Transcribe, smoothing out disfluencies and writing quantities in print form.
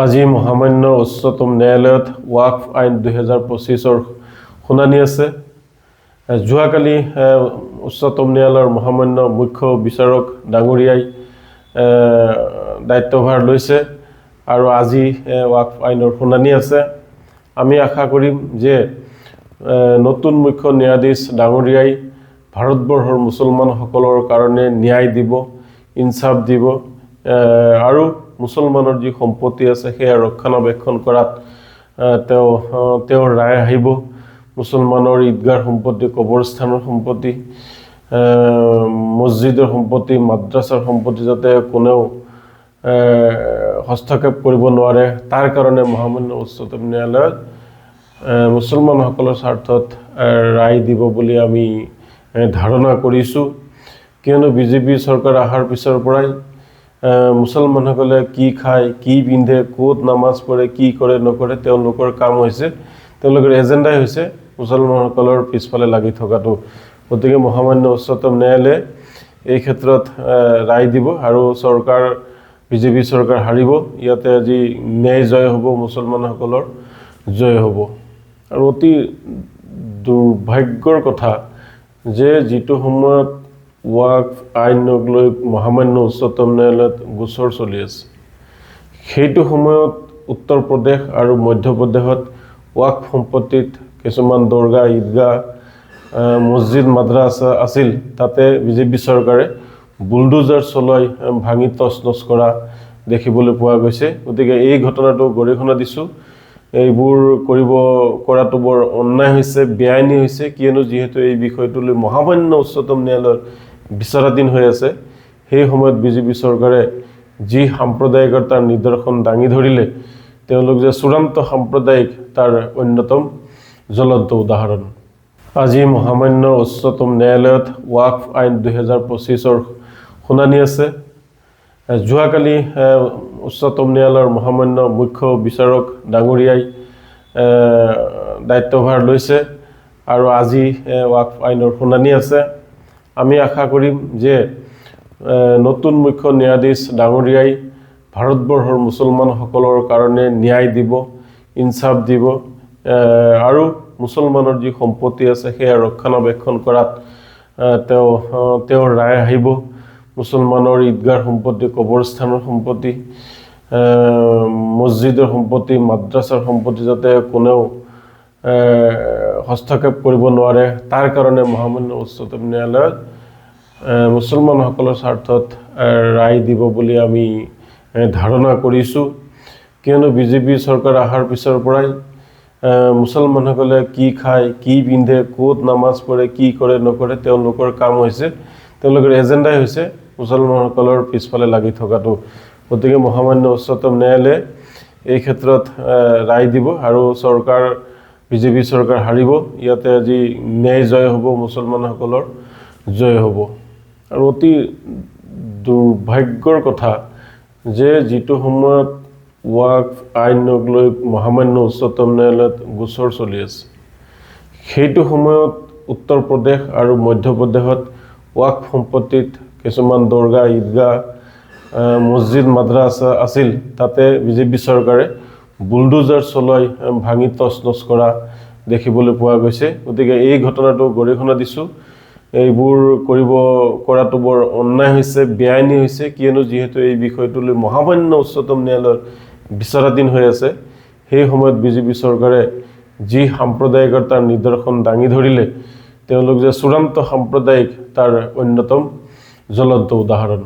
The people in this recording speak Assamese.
আজি মহামান্য উচ্চতম ন্যায়ালয়ত ৱাকফ আইন 2025 শুনানি আছে। যোৱাকালি উচ্চতম ন্যায়ালয়ৰ মহামান্য মুখ্য বিচাৰক ডাঙৰীয়াই দায়িত্বভাৰ লৈছে আৰু আজি ৱাকফ আইনৰ শুনানি আছে। আমি আশা কৰিম যে নতুন মুখ্য ন্যায়াধীশ ডাঙৰীয়াই ভাৰতবৰ্ষৰ মুছলমানসকলৰ কাৰণে ন্যায় দিব, ইনসাফ দিব আৰু মুছলমানৰ যি সম্পত্তি আছে সেয়া ৰক্ষণাবেক্ষণ কৰাত তেওঁৰ ৰায় আহিব। মুছলমানৰ ঈদগাহ সম্পত্তি, কবৰস্থানৰ সম্পত্তি, মছজিদৰ সম্পত্তি, মাদ্ৰাছাৰ সম্পত্তি যাতে কোনেও হস্তক্ষেপ কৰিব নোৱাৰে, তাৰ কাৰণে মহামান্য উচ্চতম ন্যায়ালয়ত মুছলমানসকলৰ স্বাৰ্থত ৰায় দিব বুলি আমি ধাৰণা কৰিছোঁ। কিয়নো বিজেপি চৰকাৰ অহাৰ পিছৰ পৰাই মুছলমানসকলে কি খায়, কি পিন্ধে, ক'ত নামাজ পঢ়ে, কি কৰে নকৰে, তেওঁলোকৰ কাম হৈছে, তেওঁলোকৰ এজেণ্ডাই হৈছে মুছলমানসকলৰ পিছফালে লাগি থকাটো। গতিকে মহামান্য উচ্চতম ন্যায়ালয়ে এই ক্ষেত্ৰত ৰায় দিব আৰু বিজেপি চৰকাৰ হাৰিব। ইয়াতে আজি ন্যায় জয় হ'ব, মুছলমানসকলৰ জয় হ'ব। আৰু অতি দুৰ্ভাগ্যৰ কথা যে যিটো সময়ত ৱাকফ আইনক লৈ মহামান্য উচ্চতম ন্যায়ালয়ত গোচৰ চলি আছে, সেইটো সময়ত উত্তৰ প্ৰদেশ আৰু মধ্যপ্ৰদেশত ৱাকফ সম্পত্তিত কিছুমান দৰগাহ, ঈদগাহ, মছজিদ, মাদ্ৰাছা আছিল। তাতে বিজেপি চৰকাৰে বুলডোজাৰ চলাই ভাঙি তছনছ কৰা দেখিবলৈ পোৱা গৈছে। গতিকে এই ঘটনাটো গৰিহণা দিছোঁ। এইবোৰ কৰাটো বৰ অন্যায় হৈছে, বেআইনী হৈছে। কিয়নো যিহেতু এই বিষয়টো লৈ মহামান্য উচ্চতম ন্যায়ালয়ৰ বিচাৰাধীন হৈ আছে, সেই সময়ত বিজেপি চৰকাৰে যি সাম্প্ৰদায়িকতাৰ নিদৰ্শন দাঙি ধৰিলে, তেওঁলোক যে চূড়ান্ত সাম্প্ৰদায়িক তাৰ অন্যতম জ্বলন্ত উদাহৰণ। আজি মহামান্য উচ্চতম ন্যায়ালয়ত ৱাকফ আইন 2025 শুনানি আছে। যোৱাকালি উচ্চতম ন্যায়ালয়ৰ মহামান্য মুখ্য বিচাৰক ডাঙৰীয়াই দায়িত্বভাৰ লৈছে আৰু আজি ৱাকফ আইনৰ শুনানি আছে। আমি আশা কৰিম যে নতুন মুখ্য ন্যায়াধীশ ডাঙৰীয়াই ভাৰতবৰ্ষৰ মুছলমানসকলৰ কাৰণে ন্যায় দিব, ইনসাফ দিব আৰু মুছলমানৰ যি সম্পত্তি আছে সেয়া ৰক্ষণাবেক্ষণ কৰাত তেওঁৰ ৰায় আহিব। মুছলমানৰ ঈদগাহ সম্পত্তি, কবৰস্থানৰ সম্পত্তি, মছজিদৰ সম্পত্তি, মাদ্ৰাছাৰ সম্পত্তি যাতে কোনেও হস্তক্ষেপ কৰিব নোৱাৰে, তাৰ কাৰণে মহামান্য উচ্চতম ন্যায়ালয়ত মুছলমানসকলৰ স্বাৰ্থত ৰায় দিব বুলি আমি ধাৰণা কৰিছোঁ। কিয়নো বিজেপি চৰকাৰ অহাৰ পিছৰ পৰাই মুছলমানসকলে কি খায়, কি পিন্ধে, ক'ত নামাজ পঢ়ে, কি কৰে নকৰে, তেওঁলোকৰ কাম হৈছে, তেওঁলোকৰ এজেণ্ডাই হৈছে মুছলমানসকলৰ পিছফালে লাগি থকাটো। গতিকে মহামান্য উচ্চতম ন্যায়ালয়ে এই ক্ষেত্ৰত ৰায় দিব আৰু বিজেপি চৰকাৰ হাৰিব। ইয়াতে আজি ন্যায় জয় হ'ব, মুছলমানসকলৰ জয় হ'ব। আৰু অতি দুৰ্ভাগ্যৰ কথা যে যিটো সময়ত ৱাকফ আইনক লৈ মহামান্য উচ্চতম ন্যায়ালয়ত গোচৰ চলি আছে, সেইটো সময়ত উত্তৰ প্ৰদেশ আৰু মধ্যপ্ৰদেশত ৱাকফ সম্পত্তিত কিছুমান দৰগাহ, ঈদগাহ, মছজিদ, মাদ্ৰাছা আছিল। তাতে বিজেপি চৰকাৰে বুলডোজাৰ চলাই ভাঙি তছনছ কৰা দেখিবলৈ পোৱা গৈছে। গতিকে এই ঘটনাটো গৰিহণা দিছোঁ। এইবোৰ কৰাটো বৰ অন্যায় হৈছে, বেআইনী হৈছে। কিয়নো যিহেতু এই বিষয়টো লৈ মহামান্য উচ্চতম ন্যায়ালয়ৰ বিচাৰাধীন হৈ আছে, সেই সময়ত বিজেপি চৰকাৰে যি সাম্প্ৰদায়িকতাৰ নিদৰ্শন দাঙি ধৰিলে, তেওঁলোক যে চূড়ান্ত সাম্প্ৰদায়িক তাৰ অন্যতম জ্বলন্ত উদাহৰণ।